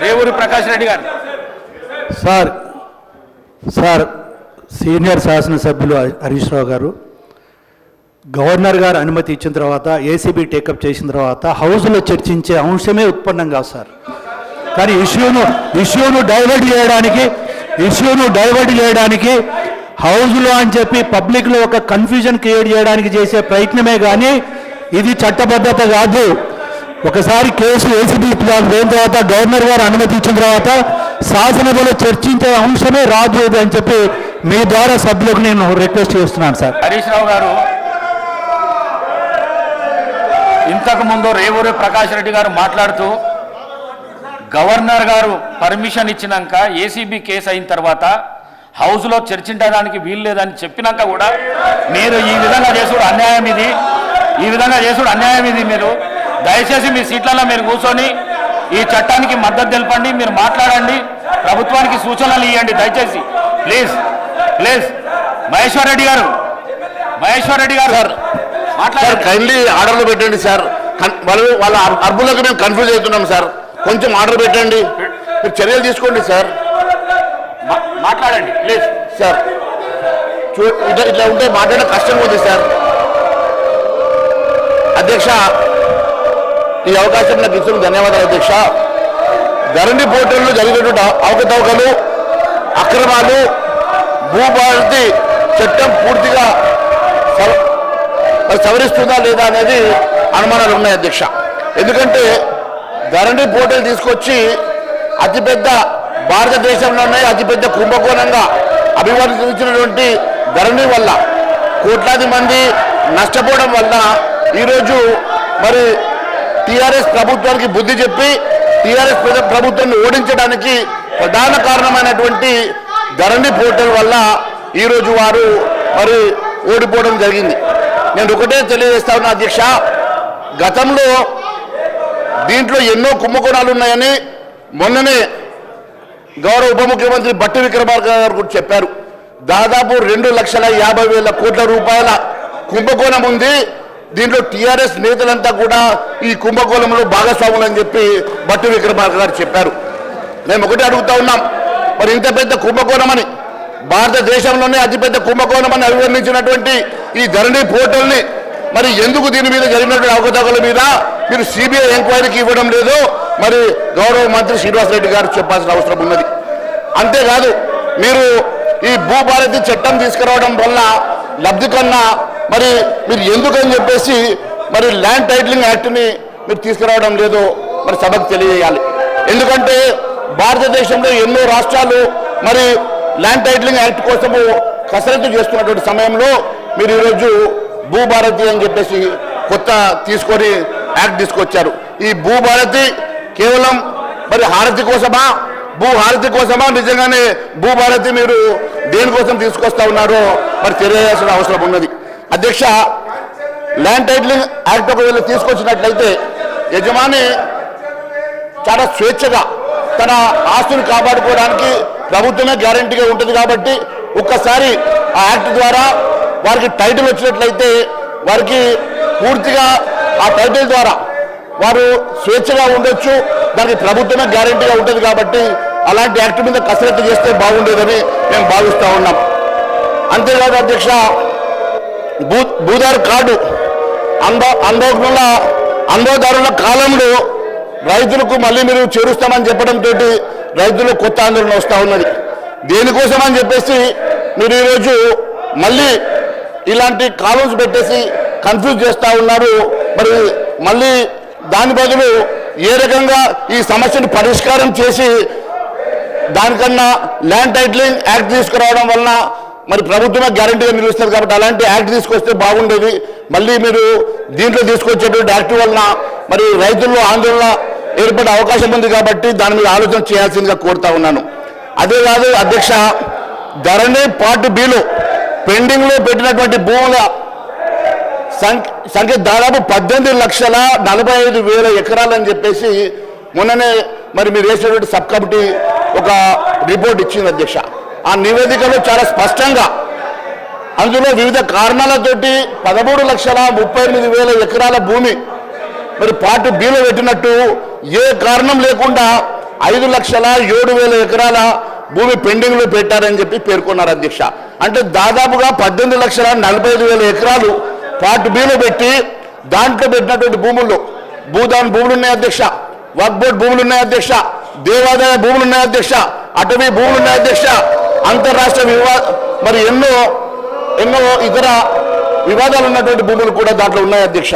రేవూరి ప్రకాష్ రెడ్డి గారు. Sir senior శాసనసభ్యులు హరీష్ రావు గారు, గవర్నర్ గారు అనుమతి ఇచ్చిన తర్వాత ఏసీబీ టేకప్ చేసిన తర్వాత హౌస్లో చర్చించే అంశమే ఉత్పన్నం కాదు సార్. కానీ ఇష్యూను డైవర్ట్ చేయడానికి హౌస్లో అని చెప్పి పబ్లిక్లో ఒక కన్ఫ్యూజన్ క్రియేట్ చేయడానికి చేసే ప్రయత్నమే కానీ ఇది చట్టబద్ధత కాదు. ఒకసారి కేసు ఏసీబీ పోయిన తర్వాత గవర్నర్ గారు అనుమతి ఇచ్చిన తర్వాత శాసనసభలో చర్చించే అంశమే రాదు అని చెప్పి మీ ద్వారా సభ్యులకు నేను రిక్వెస్ట్ చేస్తున్నాను సార్. హరీష్ రావు గారు, ఇంతకుముందు రేవూరి ప్రకాష్ రెడ్డి గారు మాట్లాడుతూ గవర్నర్ గారు పర్మిషన్ ఇచ్చినాక ఏసీబీ కేసు అయిన తర్వాత హౌస్లో చర్చించడానికి వీలు లేదని చెప్పినాక కూడా మీరు ఈ విధంగా చేసుడు అన్యాయం ఇది. మీరు దయచేసి మీ సీట్లలో మీరు కూర్చొని ఈ చట్టానికి మద్దతు తెలపండి, మీరు మాట్లాడండి, ప్రభుత్వానికి సూచనలు ఇవ్వండి దయచేసి. ప్లీజ్ మహేశ్వర్ రెడ్డి గారు సార్ మాట్లాడారు. కైండ్లీ ఆర్డర్లు పెట్టండి సార్. వాళ్ళ అర్బులకు మేము కన్ఫ్యూజ్ అవుతున్నాం సార్. కొంచెం ఆర్డర్ పెట్టండి, మీరు చర్యలు తీసుకోండి సార్. మాట్లాడండి ప్లీజ్ సార్. ఇట్లా ఉంటే మాట్లాడడం కష్టంగా ఉంది సార్. అధ్యక్ష, ఈ అవకాశం నాకు ఇచ్చిన ధన్యవాదాలు అధ్యక్ష. ధరణి పోర్టల్లో జరిగినటువంటి అవకతవకలు, అక్రమాలు, భూభారతి చట్టం పూర్తిగా సవరిస్తుందా లేదా అనేది అనుమానాలు ఉన్నాయి అధ్యక్ష. ఎందుకంటే ధరణి పోర్టల్ తీసుకొచ్చి అతిపెద్ద భారతదేశంలోనే అతిపెద్ద కుంభకోణంగా అభివర్ణించినటువంటి ధరణి వల్ల కోట్లాది మంది నష్టపోవడం వల్ల ఈరోజు మరి టీఆర్ఎస్ ప్రభుత్వానికి బుద్ధి చెప్పి టీఆర్ఎస్ ప్రభుత్వాన్ని ఓడించడానికి ప్రధాన కారణమైనటువంటి ధరణి పోర్టల్ వల్ల ఈరోజు వారు మరి ఓడిపోవడం జరిగింది. నేను ఒకటే తెలియజేస్తా ఉన్నా అధ్యక్ష, గతంలో దీంట్లో ఎన్నో కుంభకోణాలు ఉన్నాయని మొన్ననే గౌరవ ఉప ముఖ్యమంత్రి బట్టి విక్రమార్క గారు కూడా చెప్పారు. దాదాపు 2,50,000 కోట్ల రూపాయల కుంభకోణం ఉంది. దీంట్లో టీఆర్ఎస్ నేతలంతా కూడా ఈ కుంభకోణంలో భాగస్వాములు అని చెప్పి బట్టి విక్రమార్క గారు చెప్పారు. మేము ఒకటే అడుగుతా ఉన్నాం, మరి ఇంత పెద్ద కుంభకోణమని, భారతదేశంలోనే అతిపెద్ద కుంభకోణమని అభివర్ణించినటువంటి ఈ ధరణి పోర్టల్ని మరి ఎందుకు దీని మీద జరిగినటువంటి అవకతవకల మీద మీరు సిబిఐ ఎంక్వైరీకి ఇవ్వడం లేదు? మరి గౌరవ మంత్రి శ్రీనివాసరెడ్డి గారు చెప్పాల్సిన అవసరం ఉన్నది. అంతేకాదు, మీరు ఈ భూభారతి చట్టం తీసుకురావడం వల్ల లబ్ధి కన్నా మరి మీరు ఎందుకని చెప్పేసి మరి ల్యాండ్ టైటిలింగ్ యాక్ట్ని మీరు తీసుకురావడం లేదో మరి సభకు తెలియజేయాలి. ఎందుకంటే భారతదేశంలో ఎన్నో రాష్ట్రాలు మరి ల్యాండ్ టైటిలింగ్ యాక్ట్ కోసము కసరత్తు చేస్తున్నటువంటి సమయంలో మీరు ఈరోజు భూభారతి అని చెప్పేసి కొత్త తీసుకొని యాక్ట్ తీసుకొచ్చారు. ఈ భూభారతి కేవలం మరి హారతి కోసమా, భూహారతి కోసమా, నిజంగానే భూభారతి మీరు దేనికోసం తీసుకొస్తా ఉన్నారో మరి తెలియాల్సిన అవసరం ఉన్నది. అధ్యక్ష, ల్యాండ్ టైటిలింగ్ యాక్ట్ ఒకవేళ తీసుకొచ్చినట్లయితే యజమాని చాలా స్వేచ్ఛగా తన ఆస్తులు కాపాడుకోవడానికి ప్రభుత్వమే గ్యారంటీగా ఉంటుంది. కాబట్టి ఒక్కసారి ఆ యాక్ట్ ద్వారా వారికి టైటిల్ వచ్చినట్లయితే వారికి పూర్తిగా ఆ టైటిల్ ద్వారా వారు స్వేచ్ఛగా ఉండొచ్చు. దానికి ప్రభుత్వమే గ్యారంటీగా ఉంటుంది. కాబట్టి అలాంటి యాక్ట్ మీద కసరత్తు చేస్తే బాగుండేదని మేము భావిస్తూ ఉన్నాం. అంతేకాదు అధ్యక్ష, భూదారు కార్డు అందోదారుల కాలంలో రైతులకు మళ్ళీ మీరు చేరుస్తామని చెప్పడంతో రైతులు కొత్త ఆందోళన వస్తూ ఉన్నది. దేనికోసం అని చెప్పేసి మీరు ఈరోజు మళ్ళీ ఇలాంటి కాలమ్స్ పెట్టేసి కన్ఫ్యూజ్ చేస్తూ ఉన్నారు. మరి మళ్ళీ దాని బదులు ఏ రకంగా ఈ సమస్యను పరిష్కారం చేసి దానికన్నా ల్యాండ్ టైటిలింగ్ యాక్ట్ తీసుకురావడం వలన మరి ప్రభుత్వమే గ్యారంటీగా నిలుస్తుంది. కాబట్టి అలాంటి యాక్ట్ తీసుకొస్తే బాగుండేది. మళ్ళీ మీరు దీంట్లో తీసుకొచ్చేటువంటి యాక్ట్ వలన మరి రైతుల్లో ఆందోళన ఏర్పడే అవకాశం ఉంది. కాబట్టి దాని మీద ఆలోచన చేయాల్సిందిగా కోరుతా ఉన్నాను. అదే కాదు అధ్యక్ష, ధరణి పార్ట్ బిలో పెండింగ్లో పెట్టినటువంటి భూముల సంఖ్య దాదాపు 18,45,000 ఎకరాలని చెప్పేసి మొన్ననే మరి మీరు వేసినటువంటి సబ్ కమిటీ ఒక రిపోర్ట్ ఇచ్చింది అధ్యక్ష. ఆ నివేదికలో చాలా స్పష్టంగా అందులో వివిధ కారణాలతోటి 13,38,000 ఎకరాల భూమి మరి పార్ట్ బిలో పెట్టినట్టు, ఏ కారణం లేకుండా 5,07,000 ఎకరాల భూమి పెండింగ్లో పెట్టారని చెప్పి పేర్కొన్నారు అధ్యక్ష. అంటే దాదాపుగా 18,45,000 ఎకరాలు పార్ట్ బిలో పెట్టి దాంట్లో పెట్టినటువంటి భూముల్లో భూదాన్ భూములు ఉన్నాయి అధ్యక్ష, వక్ఫ్ బోర్డు భూములు ఉన్నాయి అధ్యక్ష, దేవాదాయ భూములు ఉన్నాయి అధ్యక్ష, అటవీ భూములు ఉన్నాయి అధ్యక్ష, అంతర్రాష్ట్ర మరి ఎన్నో ఇతర వివాదాలు ఉన్నటువంటి భూములు కూడా దాంట్లో ఉన్నాయి అధ్యక్ష.